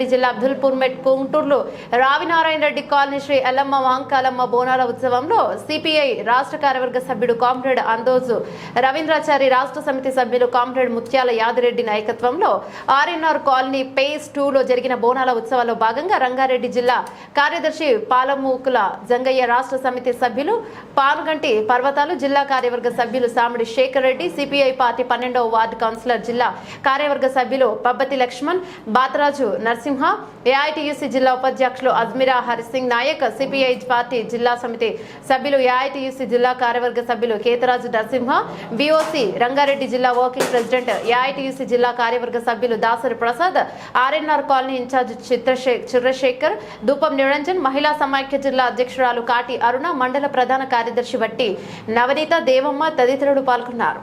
రంగారెడ్డి జిల్లా అబ్దుల్పూర్ మెట్ గుంటూరులో రావినారాయణ రెడ్డి కాలనీ శ్రీ ఎల్లమ్మ వాంకాలమ్మ బోనాల ఉత్సవంలో సిపిఐ రాష్ట్ర కార్యవర్గ సభ్యుడు కామ్రేడ్ అందోజు రవీంద్రాచారి, రాష్ట్ర సమితి సభ్యులు కామ్రేడ్ ముత్యాల యాదిరెడ్డి నాయకత్వంలో ఆర్ఎన్ఆర్ కాలనీ పేజ్ 2లో జరిగిన బోనాల ఉత్సవాల్లో భాగంగా రంగారెడ్డి జిల్లా కార్యదర్శి పాలమూకుల జంగయ్య, రాష్ట్ర సమితి సభ్యులు పానుగంటి పర్వతాలు, జిల్లా కార్యవర్గ సభ్యులు సామిడి శేఖర్ రెడ్డి, సిపిఐ పార్టీ 12వ వార్డు కౌన్సిలర్ జిల్లా కార్యవర్గ సభ్యులు పబ్బతి లక్ష్మణ్, బాతరాజు నరసింహ, ఏఐటియుసి జిల్లా ఉపాధ్యక్షులు అజ్మిరా హరిసింగ్ నాయక్, సిపిఐ పార్టీ జిల్లా సమితి సభ్యులు ఏఐటియుసి జిల్లా కార్యవర్గ సభ్యులు కేతరాజు నరసింహ, బిఓసి రంగారెడ్డి జిల్లా వర్కింగ్ ప్రెసిడెంట్ ఏఐటియుసి జిల్లా కార్యవర్గ సభ్యులు Dasari Prasad, RNR colony incharge Chandrashekar, Dhupam Niranjan, మహిళా సమాఖ్య జిల్లా అధ్యక్షురాలు కాటి అరుణ, మండల ప్రధాన కార్యదర్శి వట్టి నవనీత, దేవమ్మ తదితరులు పాల్గొన్నారు.